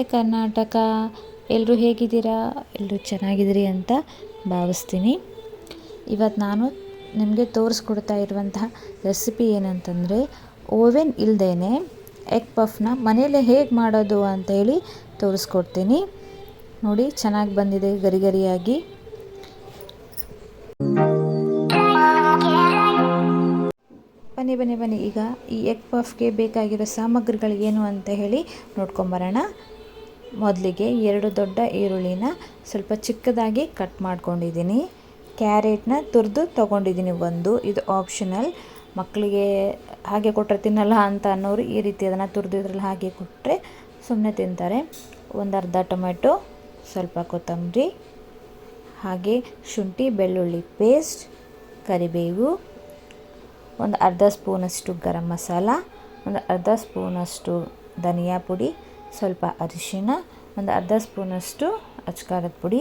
Hi Karnataka, ಎಲ್ಲರೂ ಹೇಗಿದ್ದೀರಾ? ಎಲ್ಲರೂ ಚೆನ್ನಾಗಿದ್ದೀರಿ ಅಂತ ಭಾವಿಸ್ತೀನಿ. ಇವತ್ತು ನಾನು ನಿಮಗೆ ತೋರಿಸ್ಕೊಡ್ತಾ ಇರುವಂತಹ ರೆಸಿಪಿ ಏನಂತಂದರೆ, ಓವೆನ್ ಇಲ್ಲದೇ ಎಗ್ ಪಫ್ನ ಮನೇಲೆ ಹೇಗೆ ಮಾಡೋದು ಅಂತ ಹೇಳಿ ತೋರಿಸ್ಕೊಡ್ತೀನಿ. ನೋಡಿ, ಚೆನ್ನಾಗಿ ಬಂದಿದೆ ಗರಿ ಗರಿಯಾಗಿ. ಬನ್ನಿ ಈಗ ಈ ಎಗ್ ಪಫ್ಗೆ ಬೇಕಾಗಿರೋ ಸಾಮಗ್ರಿಗಳು ಏನು ಅಂತ ಹೇಳಿ ನೋಡ್ಕೊಂಬರೋಣ. ಮೊದಲಿಗೆ 2 ದೊಡ್ಡ ಈರುಳ್ಳಿನ ಸ್ವಲ್ಪ ಚಿಕ್ಕದಾಗಿ ಕಟ್ ಮಾಡ್ಕೊಂಡಿದ್ದೀನಿ. ಕ್ಯಾರೆಟ್ನ ತುರಿದು ತೊಗೊಂಡಿದ್ದೀನಿ ಒಂದು. ಇದು ಆಪ್ಷನಲ್. ಮಕ್ಕಳಿಗೆ ಹಾಗೆ ಕೊಟ್ಟರೆ ತಿನ್ನಲ್ಲ ಅಂತ ಅನ್ನೋರು ಈ ರೀತಿ ಅದನ್ನು ತುರಿದು ಇದ್ರಲ್ಲಿ ಹಾಗೆ ಕೊಟ್ಟರೆ ಸುಮ್ಮನೆ ತಿಂತಾರೆ. ಒಂದು ಅರ್ಧ ಟೊಮೆಟೊ, ಸ್ವಲ್ಪ ಕೊತ್ತಂಬರಿ, ಹಾಗೆ ಶುಂಠಿ ಬೆಳ್ಳುಳ್ಳಿ ಪೇಸ್ಟ್, ಕರಿಬೇವು, ಒಂದು ಅರ್ಧ ಸ್ಪೂನಷ್ಟು ಗರಂ ಮಸಾಲ, ಒಂದು ಅರ್ಧ ಸ್ಪೂನಷ್ಟು ಧನಿಯಾ ಪುಡಿ, ಸ್ವಲ್ಪ ಅರಿಶಿನ, ಒಂದು ಅರ್ಧ ಸ್ಪೂನಷ್ಟು ಅಚ್ಕಾರದ ಪುಡಿ.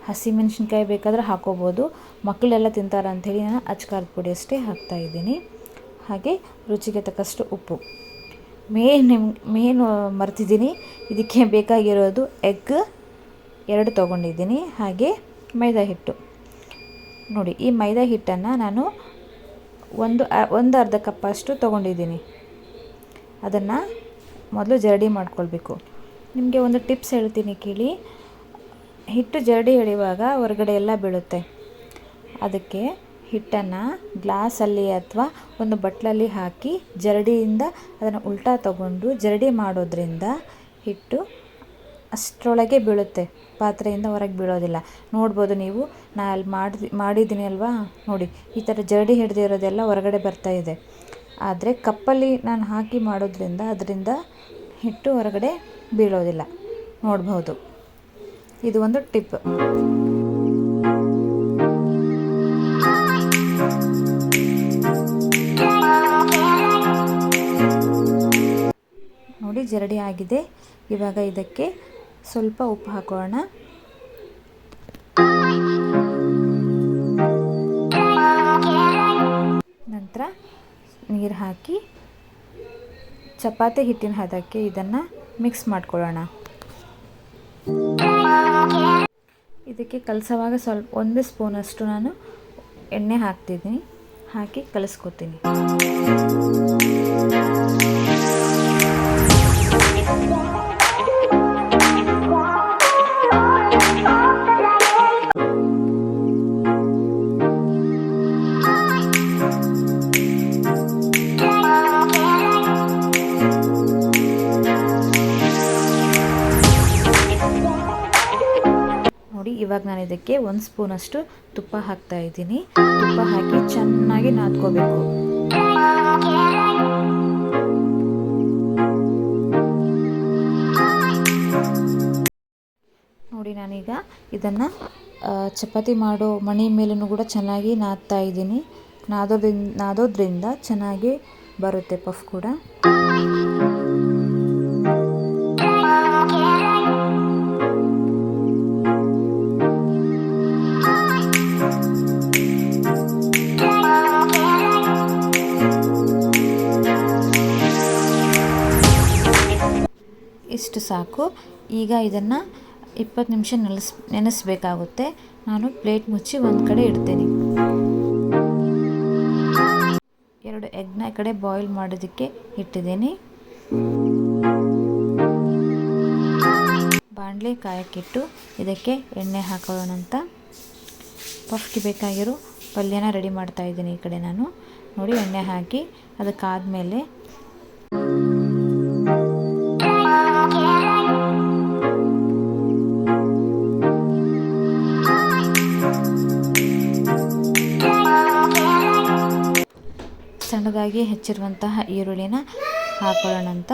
ಹಸಿಮೆಣಸಿನ್ಕಾಯಿ ಬೇಕಾದರೆ ಹಾಕೋಬೋದು. ಮಕ್ಕಳೆಲ್ಲ ತಿಂತಾರೆ ಅಂಥೇಳಿ ನಾನು ಅಚ್ಕಾರದ ಪುಡಿ ಅಷ್ಟೇ ಹಾಕ್ತಾಯಿದ್ದೀನಿ. ಹಾಗೆ ರುಚಿಗೆ ತಕ್ಕಷ್ಟು ಉಪ್ಪು. ಮೇನ್ ಮರ್ತಿದ್ದೀನಿ, ಇದಕ್ಕೆ ಬೇಕಾಗಿರೋದು ಎಗ್ 2 ತೊಗೊಂಡಿದ್ದೀನಿ. ಹಾಗೆ ಮೈದಾ ಹಿಟ್ಟು. ನೋಡಿ, ಈ ಮೈದಾ ಹಿಟ್ಟನ್ನು ನಾನು ಒಂದು ಅರ್ಧ ಕಪ್ಪಷ್ಟು ತೊಗೊಂಡಿದ್ದೀನಿ. ಅದನ್ನು ಮೊದಲು ಜರಡಿ ಮಾಡ್ಕೊಳ್ಬೇಕು. ನಿಮಗೆ ಒಂದು ಟಿಪ್ಸ್ ಹೇಳ್ತೀನಿ ಕೇಳಿ. ಹಿಟ್ಟು ಜರಡಿ ಎಳೆಯುವಾಗ ಹೊರಗಡೆ ಎಲ್ಲ ಬೀಳುತ್ತೆ. ಅದಕ್ಕೆ ಹಿಟ್ಟನ್ನು ಗ್ಲಾಸಲ್ಲಿ ಅಥವಾ ಒಂದು ಬಟ್ಲಲ್ಲಿ ಹಾಕಿ ಜರಡಿಯಿಂದ ಅದನ್ನು ಉಲ್ಟಾ ತಗೊಂಡು ಜರಡಿ ಮಾಡೋದ್ರಿಂದ ಹಿಟ್ಟು ಅಷ್ಟರೊಳಗೆ ಬೀಳುತ್ತೆ, ಪಾತ್ರೆಯಿಂದ ಹೊರಗೆ ಬೀಳೋದಿಲ್ಲ. ನೋಡ್ಬೋದು ನೀವು, ನಾನು ಅಲ್ಲಿ ಮಾಡಿದ್ದೀನಿ ಅಲ್ವಾ, ನೋಡಿ ಈ ಥರ ಜರಡಿ ಹಿಡ್ದು ಇರೋದೆಲ್ಲ ಹೊರಗಡೆ ಬರ್ತಾ ಇದೆ. ಆದರೆ ಕಪ್ಪಲ್ಲಿ ನಾನು ಹಾಕಿ ಮಾಡೋದ್ರಿಂದ ಅದರಿಂದ ಹಿಟ್ಟು ಹೊರಗಡೆ ಬೀಳೋದಿಲ್ಲ. ನೋಡ್ಬೋದು, ಇದು ಒಂದು ಟಿಪ್. ನೋಡಿ, ಜರಡಿ ಆಗಿದೆ. ಇವಾಗ ಇದಕ್ಕೆ ಸ್ವಲ್ಪ ಉಪ್ಪು ಹಾಕೋಣ. ನಂತರ ನೀರು ಹಾಕಿ ಚಪಾತಿ ಹಿಟ್ಟಿನ ಹದಕ್ಕೆ ಇದನ್ನು ಮಿಕ್ಸ್ ಮಾಡ್ಕೊಳ್ಳೋಣ. ಇದಕ್ಕೆ ಕಲಸುವಾಗ ಸ್ವಲ್ಪ 1 ಸ್ಪೂನಷ್ಟು ನಾನು ಎಣ್ಣೆ ಹಾಕ್ತಿದ್ದೀನಿ. ಹಾಕಿ ಕಲಿಸ್ಕೊತೀನಿ. ನೋಡಿ, ಇವಾಗ ನಾನು ಇದಕ್ಕೆ 1 ಸ್ಪೂನಷ್ಟು ತುಪ್ಪ ಹಾಕ್ತಾ ಇದ್ದೀನಿ. ತುಪ್ಪ ಹಾಕಿ ಚೆನ್ನಾಗಿ ನಾದ್ಕೋಬೇಕು. ನೋಡಿ, ನಾನೀಗ ಇದನ್ನು ಚಪಾತಿ ಮಾಡೋ ಮಣಿ ಮೇಲೂ ಕೂಡ ಚೆನ್ನಾಗಿ ನಾದ್ತಾ ಇದ್ದೀನಿ. ನಾದೋದ್ರಿಂದ ಚೆನ್ನಾಗಿ ಬರುತ್ತೆ ಪಫ್ ಕೂಡ. ಇಷ್ಟು ಸಾಕು. ಈಗ ಇದನ್ನು 20 ನಿಮಿಷ ನೆನೆಸಬೇಕಾಗುತ್ತೆ. ನಾನು ಪ್ಲೇಟ್ ಮುಚ್ಚಿ ಒಂದು ಕಡೆ ಇಡ್ತೀನಿ. 2 ಎಗ್ನ ಈ ಕಡೆ ಬಾಯ್ಲ್ ಮಾಡೋದಕ್ಕೆ ಇಟ್ಟಿದ್ದೀನಿ. ಬಾಣಲೆ ಕಾಯಕ್ಕಿಟ್ಟು ಇದಕ್ಕೆ ಎಣ್ಣೆ ಹಾಕೊಳ್ಳೋಣ ಅಂತ ಪಫ್ಗೆ ಬೇಕಾಗಿರೋ ಪಲ್ಯನ ರೆಡಿ ಮಾಡ್ತಾ ಇದ್ದೀನಿ. ಈ ಕಡೆ ನಾನು ನೋಡಿ, ಎಣ್ಣೆ ಹಾಕಿ ಅದಕ್ಕಾದಮೇಲೆ ಸಣ್ಣದಾಗಿ ಹೆಚ್ಚಿರುವಂತಹ ಈರುಳ್ಳಿನ ಹಾಕೊಳ್ಳೋಣ ಅಂತ.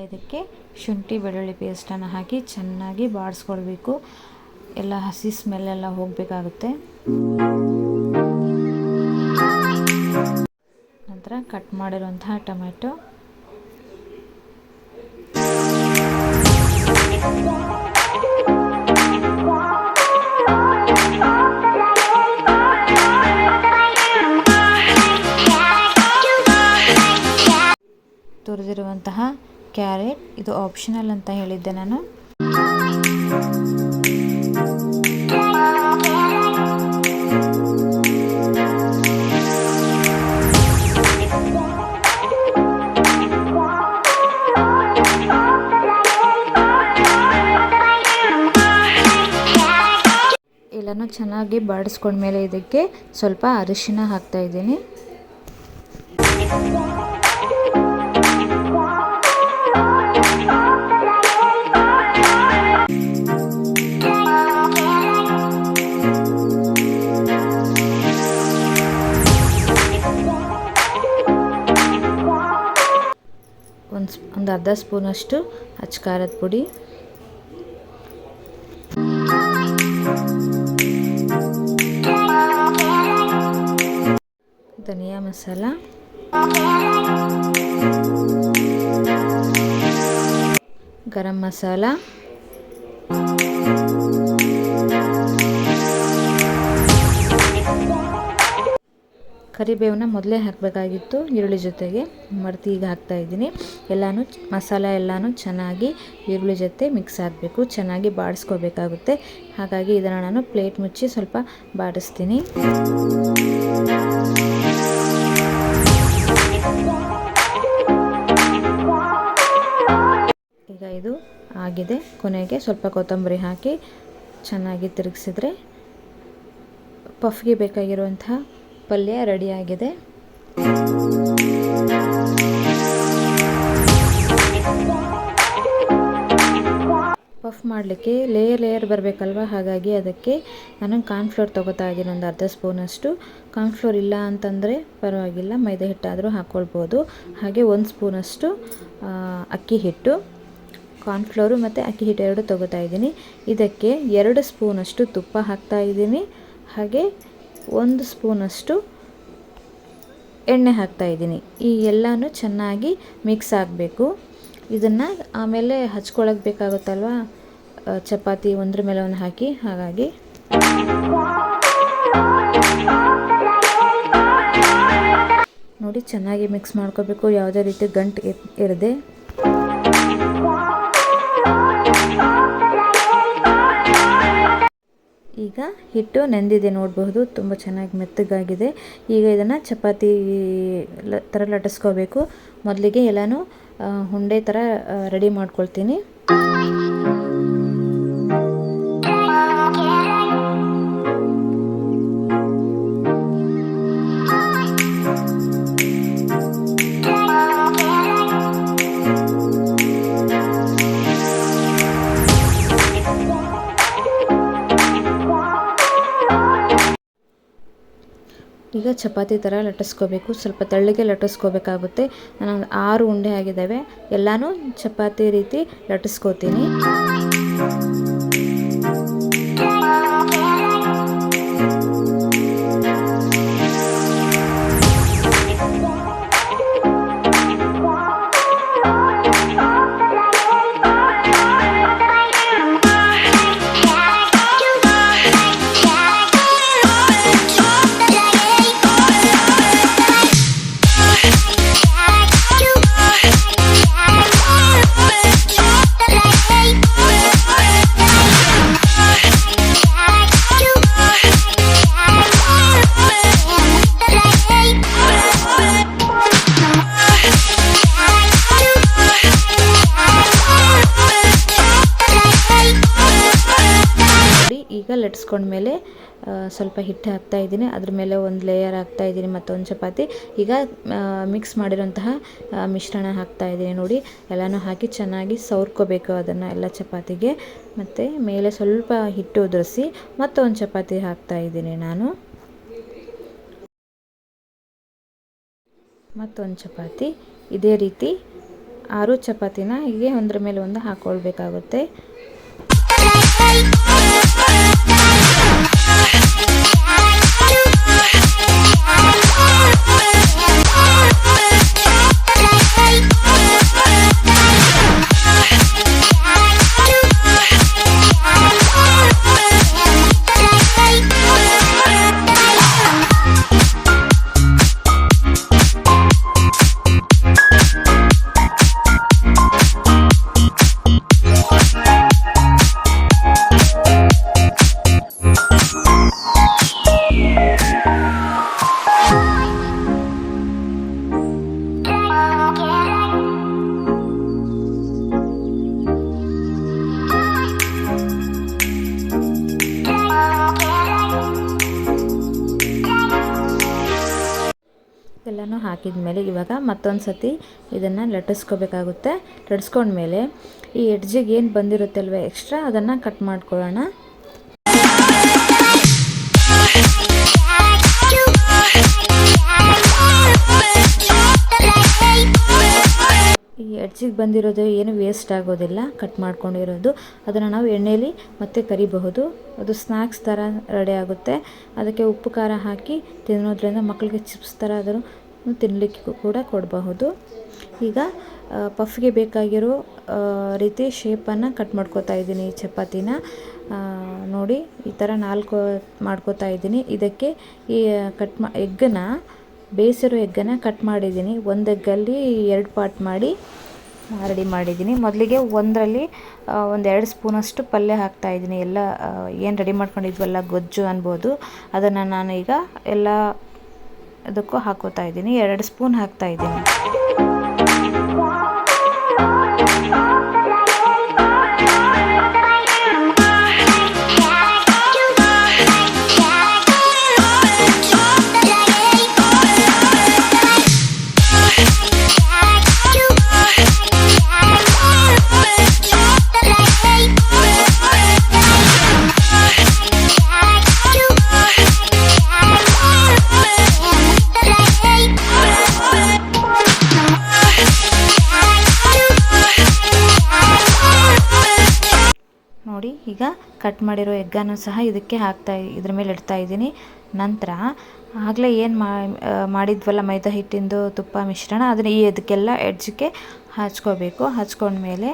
ಇದಕ್ಕೆ ಶುಂಠಿ ಬೆಳ್ಳುಳ್ಳಿ ಪೇಸ್ಟನ್ನು ಹಾಕಿ ಚೆನ್ನಾಗಿ ಬಾಡಿಸ್ಕೊಳ್ಬೇಕು. ಎಲ್ಲ ಹಸಿ ಸ್ಮೆಲ್ಲೆಲ್ಲ ಹೋಗಬೇಕಾಗುತ್ತೆ. ನಂತರ ಕಟ್ ಮಾಡಿರುವಂತಹ ಟೊಮೆಟೊ, ತುರಿದಿರುವಂತಹ ಕ್ಯಾರೆಟ್, ಇದು ಆಪ್ಷನಲ್ ಅಂತ ಹೇಳಿದ್ದೆ ನಾನು. ಎಲ್ಲನೂ ಚೆನ್ನಾಗಿ ಬಾಡಿಸ್ಕೊಂಡ್ಮೇಲೆ ಇದಕ್ಕೆ ಸ್ವಲ್ಪ ಅರಿಶಿನ ಹಾಕ್ತಾ ಇದ್ದೀನಿ. ಒಂದು ಅರ್ಧ ಸ್ಪೂನಷ್ಟು ಅಚ್ಚ ಖಾರದ ಪುಡಿ, ಧನಿಯಾ ಮಸಾಲ, ಗರಂ ಮಸಾಲ, ಕರಿಬೇವನ್ನ ಮೊದಲೇ ಹಾಕಬೇಕಾಗಿತ್ತು, ಈರುಳ್ಳಿ ಜೊತೆಗೆ ಮರ್ತಿ ಈಗ ಹಾಕ್ತಾ ಇದ್ದೀನಿ. ಎಲ್ಲನೂ ಮಸಾಲ ಎಲ್ಲನೂ ಚೆನ್ನಾಗಿ ಈರುಳ್ಳಿ ಜೊತೆ ಮಿಕ್ಸ್ ಆಗಬೇಕು, ಚೆನ್ನಾಗಿ ಬಾಡಿಸ್ಕೋಬೇಕಾಗುತ್ತೆ. ಹಾಗಾಗಿ ಇದನ್ನು ನಾನು ಪ್ಲೇಟ್ ಮುಚ್ಚಿ ಸ್ವಲ್ಪ ಬಾಡಿಸ್ತೀನಿ. ಈಗ ಇದು ಆಗಿದೆ. ಕೊನೆಗೆ ಸ್ವಲ್ಪ ಕೊತ್ತಂಬರಿ ಹಾಕಿ ಚೆನ್ನಾಗಿ ತಿರುಗಿಸಿದ್ರೆ ಪಫ್ಗೆ ಬೇಕಾಗಿರುವಂತಹ ಪಲ್ಯ ರೆಡಿಯಾಗಿದೆ. ಪಫ್ ಮಾಡಲಿಕ್ಕೆ ಲೇಯರ್ ಬರಬೇಕಲ್ವ, ಹಾಗಾಗಿ ಅದಕ್ಕೆ ನಾನು ಕಾರ್ನ್ಫ್ಲೋರ್ ತೊಗೋತಾ ಇದ್ದೀನಿ. ಒಂದು ಅರ್ಧ ಸ್ಪೂನಷ್ಟು. ಕಾರ್ನ್ಫ್ಲೋರ್ ಇಲ್ಲ ಅಂತಂದರೆ ಪರವಾಗಿಲ್ಲ, ಮೈದಾ ಹಿಟ್ಟಾದರೂ ಹಾಕ್ಕೊಳ್ಬೋದು. ಹಾಗೆ 1 ಸ್ಪೂನಷ್ಟು ಅಕ್ಕಿ ಹಿಟ್ಟು, ಕಾರ್ನ್ಫ್ಲೋರು ಮತ್ತು ಅಕ್ಕಿ ಹಿಟ್ಟು ಎರಡು ತೊಗೋತಾ ಇದ್ದೀನಿ. ಇದಕ್ಕೆ 2 ಸ್ಪೂನಷ್ಟು ತುಪ್ಪ ಹಾಕ್ತಾ ಇದ್ದೀನಿ. ಹಾಗೆ 1 ಸ್ಪೂನಷ್ಟು ಎಣ್ಣೆ ಹಾಕ್ತಾ ಇದ್ದೀನಿ. ಈ ಎಲ್ಲನೂ ಚೆನ್ನಾಗಿ ಮಿಕ್ಸ್ ಆಗಬೇಕು. ಇದನ್ನು ಆಮೇಲೆ ಹಚ್ಕೊಳ್ಳೋಕೆ ಬೇಕಾಗುತ್ತಲ್ವ, ಚಪಾತಿ ಒಂದ್ರ ಮೇಲೆ ಒಂದು ಹಾಕಿ. ಹಾಗಾಗಿ ನೋಡಿ ಚೆನ್ನಾಗಿ ಮಿಕ್ಸ್ ಮಾಡ್ಕೋಬೇಕು, ಯಾವುದೇ ರೀತಿ ಗಂಟು ಇರದೆ. ಈಗ ಹಿಟ್ಟು ನೆಂದಿದೆ ನೋಡಬಹುದು, ತುಂಬ ಚೆನ್ನಾಗಿ ಮೆತ್ತಗಾಗಿದೆ. ಈಗ ಇದನ್ನು ಚಪಾತಿ ಥರ ಲಟ್ಟಿಸ್ಕೋಬೇಕು. ಮೊದಲಿಗೆ ಎಲ್ಲನೂ ಉಂಡೆ ಥರ ರೆಡಿ ಮಾಡ್ಕೊಳ್ತೀನಿ. ಈಗ ಚಪಾತಿ ಥರ ಲಟ್ಟಿಸ್ಕೋಬೇಕು, ಸ್ವಲ್ಪ ತೆಳ್ಳಗೆ ಲಟ್ಟಿಸ್ಕೋಬೇಕಾಗುತ್ತೆ. ನಾನು 6 ಉಂಡೆ ಆಗಿದ್ದಾವೆ, ಎಲ್ಲನೂ ಚಪಾತಿ ರೀತಿ ಲಟ್ಟಿಸ್ಕೋತೀನಿ. ಈಗ ಲಟ್ಸ್ಕೊಂಡ್ಮೇಲೆ ಸ್ವಲ್ಪ ಹಿಟ್ಟು ಹಾಕ್ತಾ ಇದ್ದೀನಿ, ಅದ್ರ ಮೇಲೆ ಒಂದು ಲೇಯರ್ ಹಾಕ್ತಾ ಇದ್ದೀನಿ, ಮತ್ತೊಂದು ಚಪಾತಿ. ಈಗ ಮಿಕ್ಸ್ ಮಾಡಿರೋಂತಹ ಮಿಶ್ರಣ ಹಾಕ್ತಾ ಇದ್ದೀನಿ. ನೋಡಿ, ಎಲ್ಲನೂ ಹಾಕಿ ಚೆನ್ನಾಗಿ ಸವರ್ಕೋಬೇಕು ಅದನ್ನು ಎಲ್ಲ ಚಪಾತಿಗೆ. ಮತ್ತು ಮೇಲೆ ಸ್ವಲ್ಪ ಹಿಟ್ಟು ಉದುರಿಸಿ ಮತ್ತೊಂದು ಚಪಾತಿ ಹಾಕ್ತಾ ಇದ್ದೀನಿ ನಾನು. ಮತ್ತೊಂದು ಚಪಾತಿ. ಇದೇ ರೀತಿ 6 ಚಪಾತಿನ ಹೀಗೆ ಒಂದ್ರ ಮೇಲೆ ಒಂದು ಹಾಕ್ಕೊಳ್ಬೇಕಾಗುತ್ತೆ. ಹಾಕಿದ ಮೇಲೆ ಇವಾಗ ಮತ್ತೊಂದು ಸತಿ ಇದನ್ನು ಲಟ್ಟಿಸ್ಕೋಬೇಕಾಗುತ್ತೆ. ಲಟ್ಟಿಸ್ಕೊಂಡ್ಮೇಲೆ ಈ ಎಡ್ಜಿಗೆ ಏನು ಬಂದಿರುತ್ತೆ ಅಲ್ವ ಎಕ್ಸ್ಟ್ರಾ, ಅದನ್ನು ಕಟ್ ಮಾಡ್ಕೊಳ್ಳೋಣ. ಈ ಎಡ್ಜಿಗೆ ಬಂದಿರೋದು ಏನು ವೇಸ್ಟ್ ಆಗೋದಿಲ್ಲ, ಕಟ್ ಮಾಡ್ಕೊಂಡಿರೋದು ಅದನ್ನು ನಾವು ಎಣ್ಣೆಯಲ್ಲಿ ಮತ್ತೆ ಕರಿಬಹುದು. ಅದು ಸ್ನ್ಯಾಕ್ಸ್ ಥರ ರೆಡಿ ಆಗುತ್ತೆ. ಅದಕ್ಕೆ ಉಪ್ಪು ಖಾರ ಹಾಕಿ ತಿನ್ನೋದ್ರಿಂದ ಮಕ್ಕಳಿಗೆ ಚಿಪ್ಸ್ ಥರ ಅದನ್ನು ತಿನ್ನಲಿಕ್ಕೆ ಕೂಡ ಕೊಡಬಹುದು. ಈಗ ಪಫ್ಗೆ ಬೇಕಾಗಿರೋ ರೀತಿ ಶೇಪನ್ನು ಕಟ್ ಮಾಡ್ಕೋತಾ ಇದ್ದೀನಿ. ಈ ಚಪಾತಿನ ನೋಡಿ ಈ ಥರ 4 ಮಾಡ್ಕೋತಾ ಇದ್ದೀನಿ. ಇದಕ್ಕೆ ಈ ಎಗ್ಗನ್ನು ಬೇಯಿಸಿರೋ ಎಗ್ಗನ್ನು ಕಟ್ ಮಾಡಿದ್ದೀನಿ. ಒಂದು ಎಗ್ಗಲ್ಲಿ 2 ಪಾರ್ಟ್ ಮಾಡಿ ರೆಡಿ ಮಾಡಿದ್ದೀನಿ. ಮೊದಲಿಗೆ ಒಂದರಲ್ಲಿ 1-2 ಸ್ಪೂನಷ್ಟು ಪಲ್ಯ ಹಾಕ್ತಾಯಿದ್ದೀನಿ. ಎಲ್ಲ ಏನು ರೆಡಿ ಮಾಡ್ಕೊಂಡಿದ್ವಲ್ಲ ಗೊಜ್ಜು ಅನ್ಬೋದು, ಅದನ್ನು ನಾನು ಈಗ ಎಲ್ಲ ಅದಕ್ಕೂ ಹಾಕೋತಾ ಇದ್ದೀನಿ. 2 ಸ್ಪೂನ್ ಹಾಕ್ತಾಯಿದ್ದೀನಿ. ನೋಡಿ ಈಗ ಕಟ್ ಮಾಡಿರೋ ಎಗ್ಗನ್ನು ಸಹ ಇದಕ್ಕೆ ಇದ್ರ ಮೇಲೆ ಇಡ್ತಾ ಇದ್ದೀನಿ. ನಂತರ ಆಗಲೇ ಏನು ಮಾಡಿದ್ವಲ್ಲ ಮೈದಾ ಹಿಟ್ಟಿಂದು ತುಪ್ಪ ಮಿಶ್ರಣ, ಅದನ್ನು ಇದಕ್ಕೆಲ್ಲ ಎಡ್ಜಿಗೆ ಹಚ್ಕೋಬೇಕು. ಹಚ್ಕೊಂಡ್ಮೇಲೆ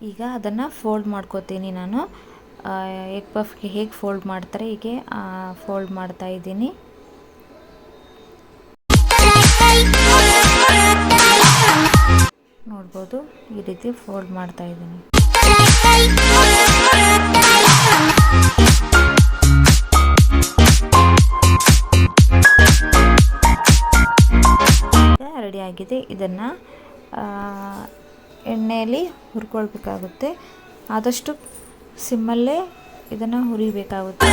ಈಗ ಅದನ್ನು ಫೋಲ್ಡ್ ಮಾಡ್ಕೋತೀನಿ. ನಾನು ಎಗ್ ಪಫ್ಗೆ ಹೇಗೆ ಫೋಲ್ಡ್ ಮಾಡ್ತಾರೆ ಹೀಗೆ ಫೋಲ್ಡ್ ಮಾಡ್ತಾ ಇದ್ದೀನಿ. ನೋಡ್ಬೋದು ಈ ರೀತಿ ಫೋಲ್ಡ್ ಮಾಡ್ತಾ ಇದ್ದೀನಿ. ರೆಡಿ ಆಗಿದೆ. ಇದನ್ನು ಎಣ್ಣೆಯಲ್ಲಿ ಹುರ್ಕೊಳ್ಬೇಕಾಗುತ್ತೆ. ಆದಷ್ಟು ಸಿಮ್ಮಲ್ಲೇ ಇದನ್ನು ಹುರಿಬೇಕಾಗುತ್ತೆ.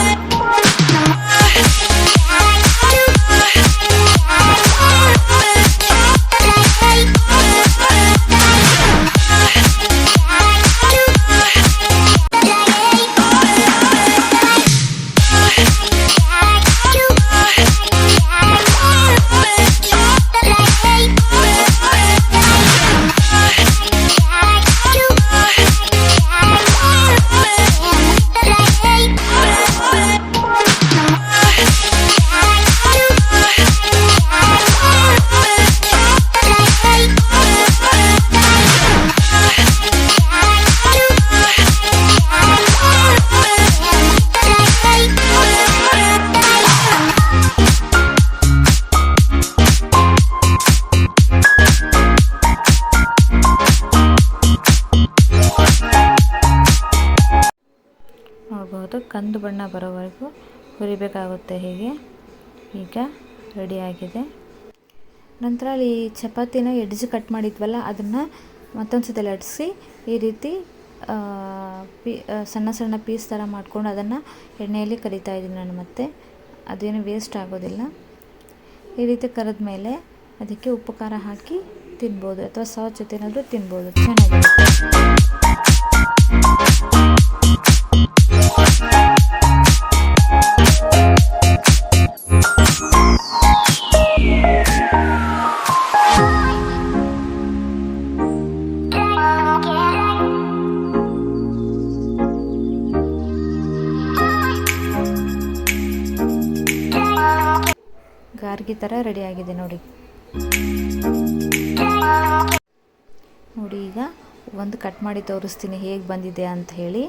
ನೋಡ್ಬೋದು ಕಂದು ಬಣ್ಣ ಬರೋವರೆಗೂ ಹುರಿಬೇಕಾಗುತ್ತೆ. ಹೀಗೆ ಈಗ ರೆಡಿಯಾಗಿದೆ. ನಂತರ ಈ ಚಪಾತಿನ ಎಡ್ಜ್ ಕಟ್ ಮಾಡಿದ್ವಲ್ಲ ಅದನ್ನು ಮತ್ತೊಂದು ಸತಿ ಲಟ್ಟಿಸಿ ಈ ರೀತಿ ಸಣ್ಣ ಸಣ್ಣ ಪೀಸ್ ಥರ ಮಾಡ್ಕೊಂಡು ಅದನ್ನು ಎಣ್ಣೆಯಲ್ಲಿ ಕರಿತಾ ಇದ್ದೀನಿ ನಾನು. ಮತ್ತೆ ಅದೇನು ವೇಸ್ಟ್ ಆಗೋದಿಲ್ಲ. ಈ ರೀತಿ ಕರಿದ ಮೇಲೆ ಅದಕ್ಕೆ ಉಪ್ಪು ಖಾರ ಹಾಕಿ ತಿನ್ಬೋದು, ಅಥವಾ ಸಾಸ್ ಜೊತೆ ಏನಾದರೂ ತಿನ್ಬೋದು, ಚೆನ್ನಾಗಿರುತ್ತೆ. ಗಾರ್ಗಿ ಥರ ರೆಡಿಯಾಗಿದೆ ನೋಡಿ. ನೋಡಿ ಈಗ ಒಂದು ಕಟ್ ಮಾಡಿ ತೋರಿಸ್ತೀನಿ ಹೇಗೆ ಬಂದಿದೆ ಅಂತ ಹೇಳಿ.